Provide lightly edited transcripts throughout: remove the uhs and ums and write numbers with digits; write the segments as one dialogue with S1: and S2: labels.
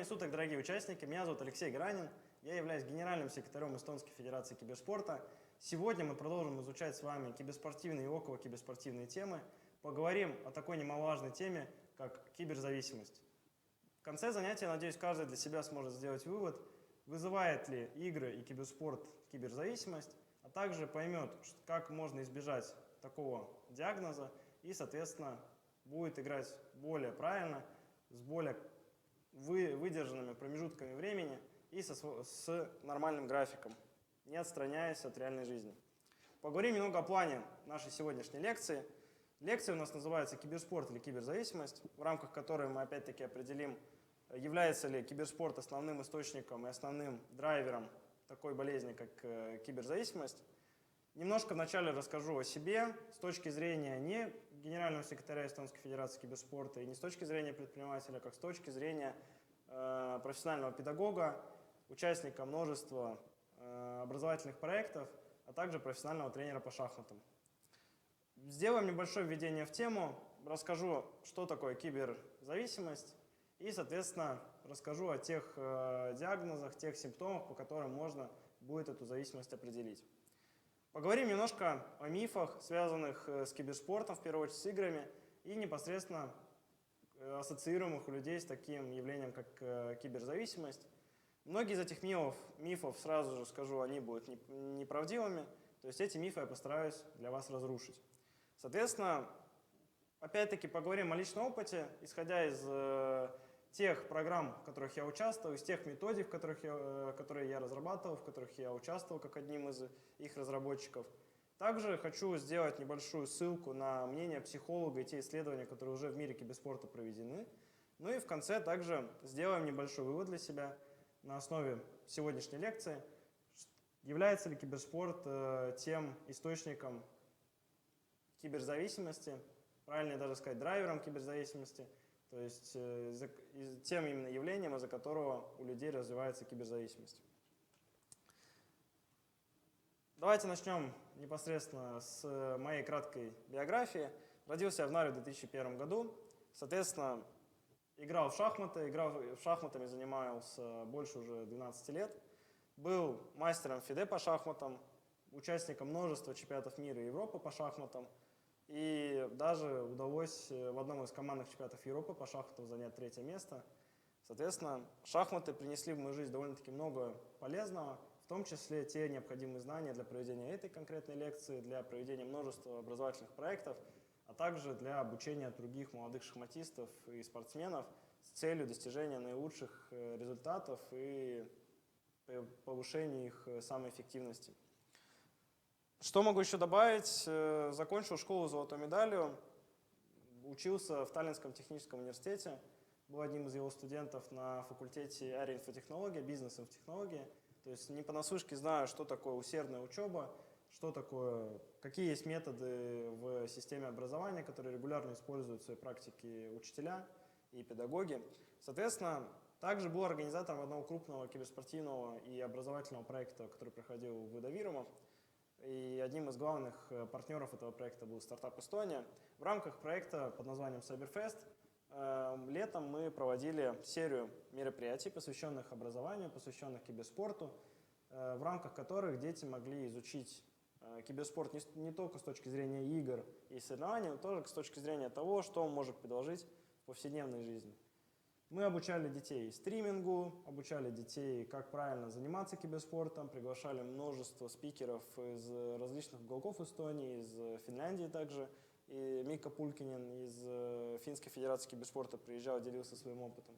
S1: суток, дорогие участники. Меня зовут Алексей Гранин. Я являюсь генеральным секретарем Эстонской Федерации Киберспорта. Сегодня мы продолжим изучать с вами киберспортивные и около киберспортивные темы. Поговорим о такой немаловажной теме, как киберзависимость. В конце занятия, надеюсь, каждый для себя сможет сделать вывод, вызывает ли игры и киберспорт киберзависимость, а также поймет, как можно избежать такого диагноза и, соответственно, будет играть более правильно, с более выдержанными промежутками времени и с нормальным графиком, не отстраняясь от реальной жизни. Поговорим немного о плане нашей сегодняшней лекции. Лекция у нас называется «Киберспорт или киберзависимость», в рамках которой мы опять-таки определим, является ли киберспорт основным источником и основным драйвером такой болезни, как киберзависимость. Немножко вначале расскажу о себе с точки зрения не генерального секретаря Эстонской Федерации Киберспорта и не с точки зрения предпринимателя, как с точки зрения профессионального педагога, участника множества образовательных проектов, а также профессионального тренера по шахматам. Сделаем небольшое введение в тему, расскажу, что такое киберзависимость и, соответственно, расскажу о тех диагнозах, тех симптомах, по которым можно будет эту зависимость определить. Поговорим немножко о мифах, связанных с киберспортом, в первую очередь с играми, и непосредственно ассоциируемых у людей с таким явлением, как киберзависимость. Многие из этих мифов, сразу же скажу, они будут неправдивыми, то есть эти мифы я постараюсь для вас разрушить. Соответственно, опять-таки поговорим о личном опыте, исходя из тех программ, в которых я участвовал, из тех методик, которые я разрабатывал, в которых я участвовал как одним из их разработчиков. Также хочу сделать небольшую ссылку на мнение психолога и те исследования, которые уже в мире киберспорта проведены. Ну и в конце также сделаем небольшой вывод для себя на основе сегодняшней лекции. Является ли киберспорт тем источником киберзависимости, правильнее даже сказать драйвером киберзависимости, то есть тем именно явлением, из-за которого у людей развивается киберзависимость. Давайте начнем непосредственно с моей краткой биографии. Родился я в Нарве в 2001 году. Соответственно, играл в шахматами занимался больше уже 12 лет. Был мастером ФИДЕ по шахматам, участником множества чемпионатов мира и Европы по шахматам. И даже удалось в одном из командных чемпионатов Европы по шахматам занять 3-е место. Соответственно, шахматы принесли в мою жизнь довольно-таки много полезного, в том числе те необходимые знания для проведения этой конкретной лекции, для проведения множества образовательных проектов, а также для обучения других молодых шахматистов и спортсменов с целью достижения наилучших результатов и повышения их самоэффективности. Что могу еще добавить? Закончил школу с золотой медалью, учился в Таллинском техническом университете, был одним из его студентов на факультете аэроинфотехнологии, бизнес-инфотехнологии. То есть не понаслышке знаю, что такое усердная учеба, какие есть методы в системе образования, которые регулярно используют в своей практике учителя и педагоги. Соответственно, также был организатором одного крупного киберспортивного и образовательного проекта, который проходил в Идавирума. И одним из главных партнеров этого проекта был стартап Эстония. В рамках проекта под названием Cyberfest летом мы проводили серию мероприятий, посвященных образованию, посвященных киберспорту, в рамках которых дети могли изучить киберспорт не только с точки зрения игр и соревнований, но тоже с точки зрения того, что он может предложить в повседневной жизни. Мы обучали детей стримингу, обучали детей, как правильно заниматься киберспортом, приглашали множество спикеров из различных уголков Эстонии, из Финляндии также. И Микка Пулькинен из Финской Федерации Киберспорта приезжал, делился своим опытом.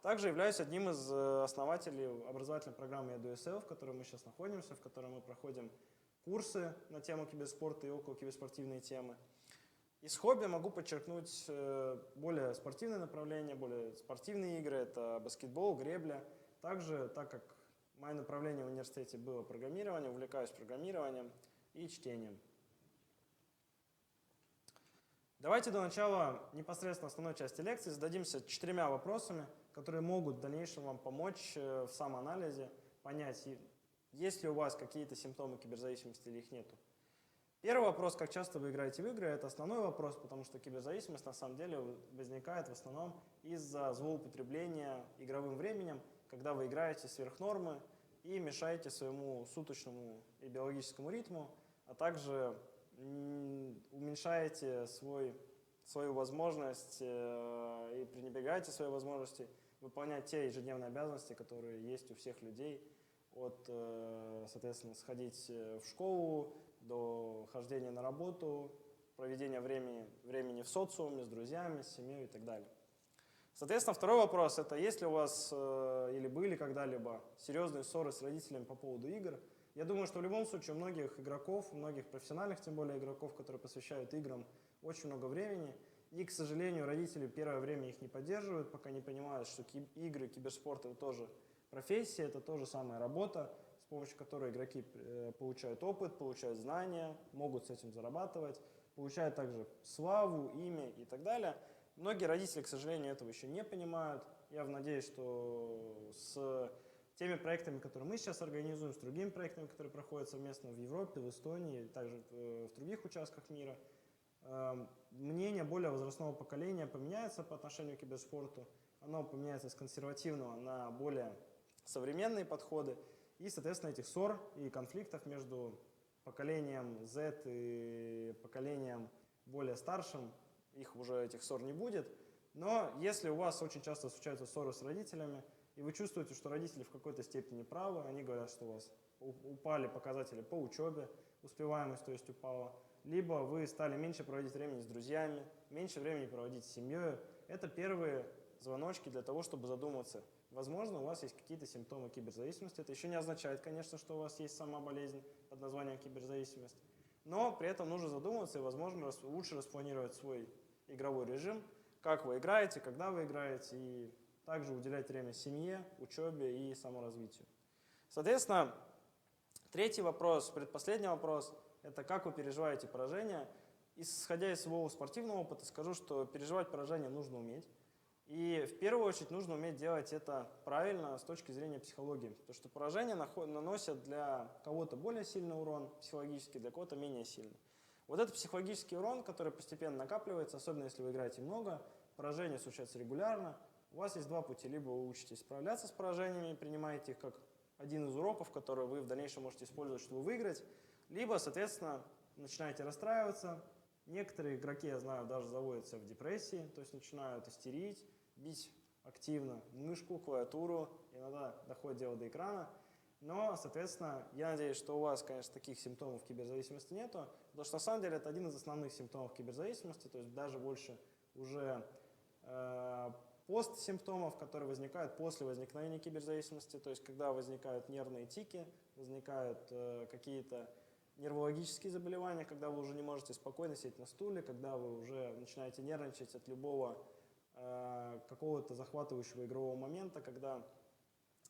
S1: Также являюсь одним из основателей образовательной программы EduSL, в которой мы сейчас находимся, в которой мы проходим курсы на тему киберспорта и около киберспортивные темы. Из хобби могу подчеркнуть более спортивное направление, более спортивные игры, это баскетбол, гребля. Также, так как мое направление в университете было программирование, увлекаюсь программированием и чтением. Давайте до начала непосредственно основной части лекции зададимся 4 вопросами, которые могут в дальнейшем вам помочь в самоанализе, понять, есть ли у вас какие-то симптомы киберзависимости или их нету. Первый вопрос, как часто вы играете в игры, это основной вопрос, потому что киберзависимость на самом деле возникает в основном из-за злоупотребления игровым временем, когда вы играете сверх нормы и мешаете своему суточному и биологическому ритму, а также уменьшаете свою возможность и пренебрегаете своей возможности выполнять те ежедневные обязанности, которые есть у всех людей, от, соответственно, сходить в школу, до хождения на работу, проведения времени в социуме, с друзьями, с семьей и так далее. Соответственно, второй вопрос – это есть ли у вас или были когда-либо серьезные ссоры с родителями по поводу игр. Я думаю, что в любом случае у многих игроков, у многих профессиональных, тем более игроков, которые посвящают играм очень много времени, и, к сожалению, родители первое время их не поддерживают, пока не понимают, что игры, киберспорт – это тоже профессия, это тоже самая работа, с помощью которой игроки получают опыт, получают знания, могут с этим зарабатывать, получают также славу, имя и так далее. Многие родители, к сожалению, этого еще не понимают. Я надеюсь, что с теми проектами, которые мы сейчас организуем, с другими проектами, которые проходят совместно в Европе, в Эстонии, также в других участках мира, мнение более возрастного поколения поменяется по отношению к киберспорту. Оно поменяется с консервативного на более современные подходы. И, соответственно, этих ссор и конфликтов между поколением Z и поколением более старшим, их уже этих ссор не будет. Но если у вас очень часто случаются ссоры с родителями, и вы чувствуете, что родители в какой-то степени правы, они говорят, что у вас упали показатели по учебе, успеваемость, то есть упала, либо вы стали меньше проводить времени с друзьями, меньше времени проводить с семьей, это первые звоночки для того, чтобы задуматься. Возможно, у вас есть какие-то симптомы киберзависимости. Это еще не означает, конечно, что у вас есть сама болезнь под названием киберзависимость. Но при этом нужно задуматься и, возможно, лучше распланировать свой игровой режим, как вы играете, когда вы играете, и также уделять время семье, учебе и саморазвитию. Соответственно, третий вопрос, предпоследний вопрос, это как вы переживаете поражение. Исходя из своего спортивного опыта, скажу, что переживать поражение нужно уметь. И в первую очередь нужно уметь делать это правильно с точки зрения психологии. Потому что поражения наносят для кого-то более сильный урон психологически, для кого-то менее сильный. Вот этот психологический урон, который постепенно накапливается, особенно если вы играете много, поражения случаются регулярно, у вас есть два пути. Либо вы учитесь справляться с поражениями и принимаете их как один из уроков, который вы в дальнейшем можете использовать, чтобы выиграть, либо, соответственно, начинаете расстраиваться. Некоторые игроки, я знаю, даже заводятся в депрессии, то есть начинают истерить, бить активно мышку, клавиатуру, иногда доходит дело до экрана. Но, соответственно, я надеюсь, что у вас, конечно, таких симптомов киберзависимости нету, потому что на самом деле это один из основных симптомов киберзависимости, то есть даже больше уже постсимптомов, которые возникают после возникновения киберзависимости, то есть когда возникают нервные тики, возникают какие-то нервологические заболевания, когда вы уже не можете спокойно сидеть на стуле, когда вы уже начинаете нервничать от любого какого-то захватывающего игрового момента, когда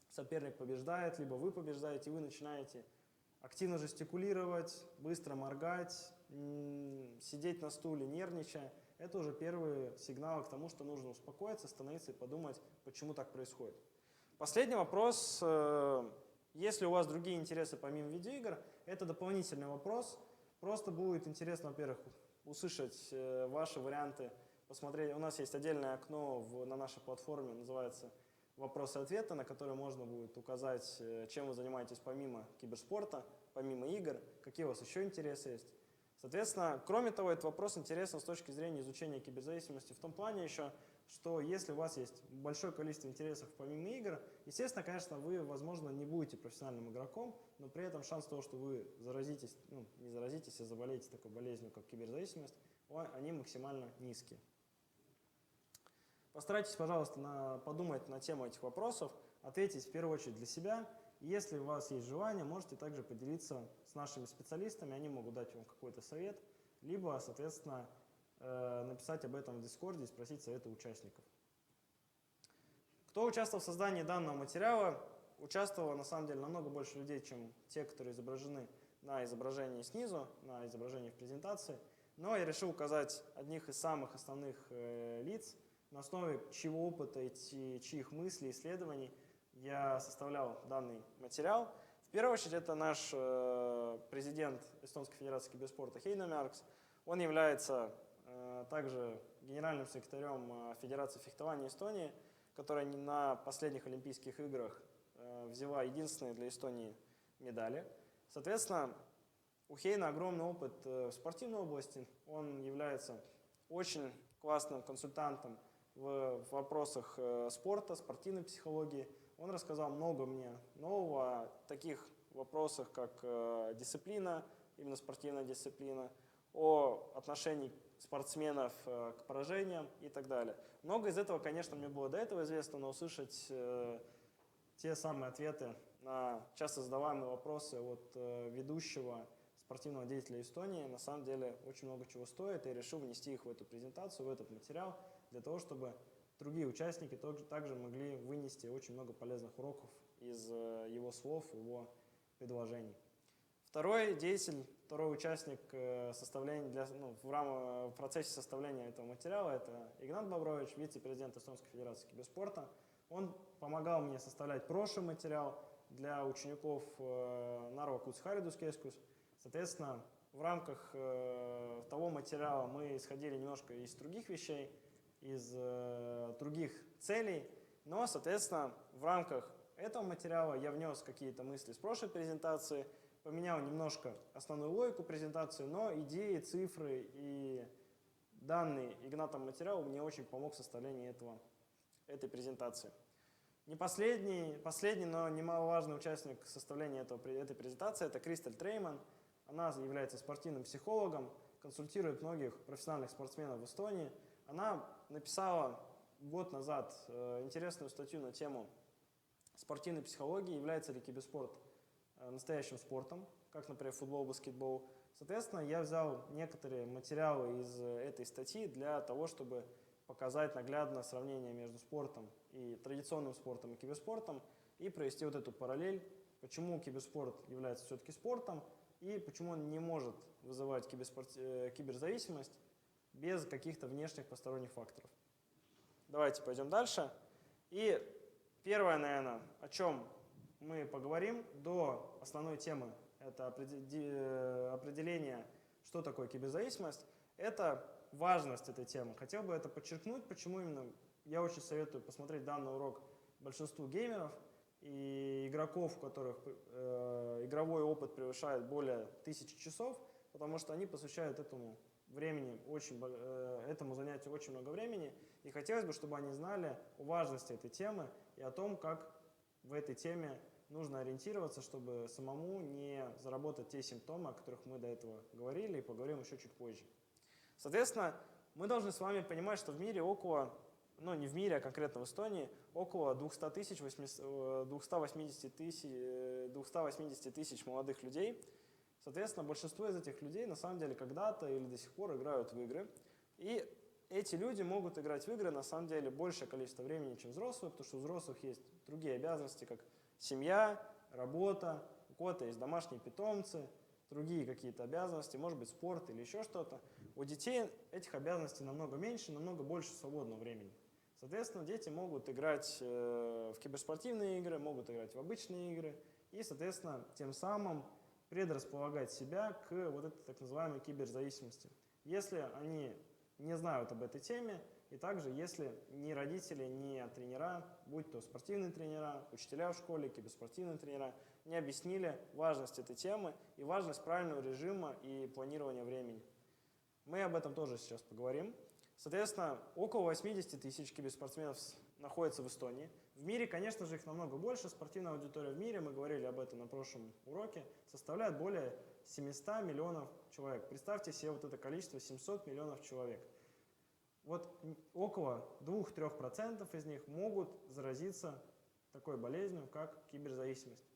S1: соперник побеждает, либо вы побеждаете, и вы начинаете активно жестикулировать, быстро моргать, сидеть на стуле, нервничая. Это уже первые сигналы к тому, что нужно успокоиться, остановиться и подумать, почему так происходит. Последний вопрос. Если у вас другие интересы помимо видеоигр, это дополнительный вопрос. Просто будет интересно, во-первых, услышать ваши варианты, посмотреть. У нас есть отдельное окно на нашей платформе, называется «Вопросы и ответы», на которое можно будет указать, чем вы занимаетесь помимо киберспорта, помимо игр, какие у вас еще интересы есть. Соответственно, кроме того, этот вопрос интересен с точки зрения изучения киберзависимости в том плане еще, что если у вас есть большое количество интересов помимо игр, естественно, конечно, вы, возможно, не будете профессиональным игроком, но при этом шанс того, что вы заразитесь, не заразитесь, а заболеете такой болезнью, как киберзависимость, они максимально низкие. Постарайтесь, пожалуйста, подумать на тему этих вопросов, ответить в первую очередь для себя. Если у вас есть желание, можете также поделиться с нашими специалистами, они могут дать вам какой-то совет, либо, соответственно, написать об этом в Дискорде и спросить совета участников. Кто участвовал в создании данного материала? Участвовало, на самом деле, намного больше людей, чем те, которые изображены на изображении снизу, на изображении в презентации. Но я решил указать одних из самых основных лиц, на основе чьего опыта и чьих мыслей, исследований я составлял данный материал. В первую очередь, это наш президент Эстонской Федерации киберспорта Хейно Мяркс. Он является также генеральным секретарем Федерации фехтования Эстонии, которая на последних Олимпийских играх взяла единственные для Эстонии медали. Соответственно, у Хейна огромный опыт в спортивной области. Он является очень классным консультантом в вопросах спорта, спортивной психологии. Он рассказал много мне нового о таких вопросах, как дисциплина, именно спортивная дисциплина, о отношении спортсменов к поражениям и так далее. Много из этого, конечно, мне было до этого известно, но услышать те самые ответы на часто задаваемые вопросы от ведущего спортивного деятеля Эстонии на самом деле очень много чего стоит, и я решил внести их в эту презентацию, в этот материал, для того, чтобы другие участники также могли вынести очень много полезных уроков из его слов, его предложений. Второй деятель, второй участник в процессе составления этого материала — это Игнат Бобрович, вице-президент Эстонской Федерации киберспорта. Он помогал мне составлять прошлый материал для учеников Нарва Кутс-Харидус-Кескус. Соответственно, в рамках того материала мы исходили немножко из других вещей, из других целей, но, соответственно, в рамках этого материала я внес какие-то мысли с прошлой презентации, поменял немножко основную логику презентации, но идеи, цифры и данные Игнатом материала мне очень помог в составлении этой презентации. Не последний, но немаловажный участник составления этой презентации — это Кристаль Трейман. Она является спортивным психологом, консультирует многих профессиональных спортсменов в Эстонии. Она написала год назад интересную статью на тему спортивной психологии, является ли киберспорт настоящим спортом, как, например, футбол, баскетбол. Соответственно, я взял некоторые материалы из этой статьи для того, чтобы показать наглядно сравнение между спортом и традиционным спортом и киберспортом и провести вот эту параллель, почему киберспорт является все-таки спортом и почему он не может вызывать киберзависимость без каких-то внешних посторонних факторов. Давайте пойдем дальше. И первое, наверное, о чем мы поговорим до основной темы, это определение, что такое киберзависимость, это важность этой темы. Хотел бы это подчеркнуть, почему именно я очень советую посмотреть данный урок большинству геймеров и игроков, у которых игровой опыт превышает более 1000 часов, потому что они посвящают этому занятию очень много времени, и хотелось бы, чтобы они знали о важности этой темы и о том, как в этой теме нужно ориентироваться, чтобы самому не заработать те симптомы, о которых мы до этого говорили и поговорим еще чуть позже. Соответственно, мы должны с вами понимать, что в мире не в мире, а конкретно в Эстонии, около 280 тысяч молодых людей. Соответственно, большинство из этих людей на самом деле когда-то или до сих пор играют в игры. И эти люди могут играть в игры на самом деле большее количество времени, чем взрослые, потому что у взрослых есть другие обязанности, как семья, работа, у кого-то есть домашние питомцы, другие какие-то обязанности, может быть, спорт или еще что-то. У детей этих обязанностей намного меньше, намного больше свободного времени. Соответственно, дети могут играть в киберспортивные игры, могут играть в обычные игры и, соответственно, тем самым предрасполагать себя к вот этой так называемой киберзависимости, если они не знают об этой теме, и также если ни родители, ни тренера, будь то спортивные тренера, учителя в школе, киберспортивные тренера, не объяснили важность этой темы и важность правильного режима и планирования времени. Мы об этом тоже сейчас поговорим. Соответственно, около 80 тысяч киберспортсменов находится в Эстонии. В мире, конечно же, их намного больше. Спортивная аудитория в мире, мы говорили об этом на прошлом уроке, составляет более 700 миллионов человек. Представьте себе вот это количество, 700 миллионов человек. Вот около 2-3% из них могут заразиться такой болезнью, как киберзависимость.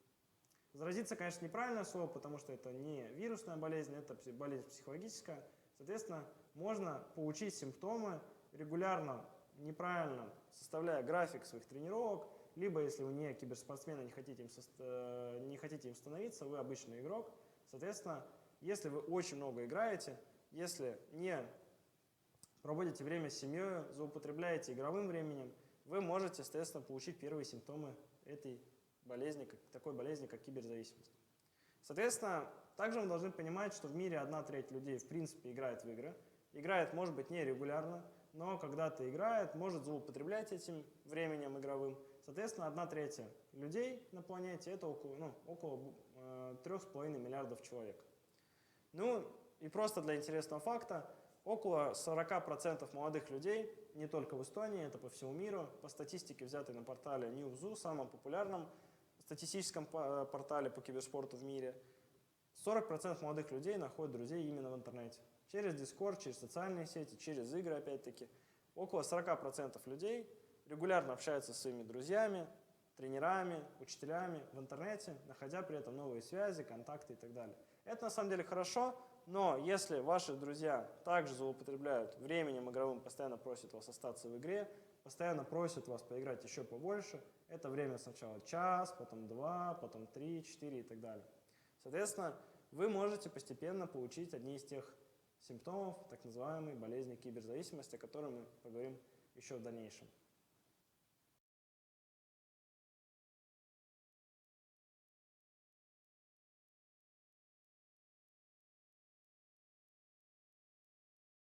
S1: Заразиться, конечно, неправильное слово, потому что это не вирусная болезнь, это болезнь психологическая. Соответственно, можно получить симптомы регулярно, неправильно составляя график своих тренировок, либо если вы не киберспортсмен и не хотите им становиться, вы обычный игрок. Соответственно, если вы очень много играете, если не проводите время с семьей, злоупотребляете игровым временем, вы можете, соответственно, получить первые симптомы этой такой болезни, как киберзависимость. Соответственно, также мы должны понимать, что в мире 1/3 людей в принципе играет в игры. Играет, может быть, нерегулярно, но когда-то играет, может злоупотреблять этим временем игровым. Соответственно, 1/3 людей на планете это около 3,5 миллиардов человек. Ну и просто для интересного факта, около 40% молодых людей, не только в Эстонии, это по всему миру, по статистике, взятой на портале Newzoo, самом популярном статистическом портале по киберспорту в мире, 40% молодых людей находят друзей именно в интернете. Через Discord, через социальные сети, через игры, опять-таки. Около 40% людей регулярно общаются со своими друзьями, тренерами, учителями в интернете, находя при этом новые связи, контакты и так далее. Это на самом деле хорошо, но если ваши друзья также злоупотребляют временем игровым, постоянно просят вас остаться в игре, постоянно просят вас поиграть еще побольше, это время сначала час, потом 2, потом 3, 4 и так далее. Соответственно, вы можете постепенно получить одни из тех симптомов так называемой болезни киберзависимости, о которой мы поговорим еще в дальнейшем.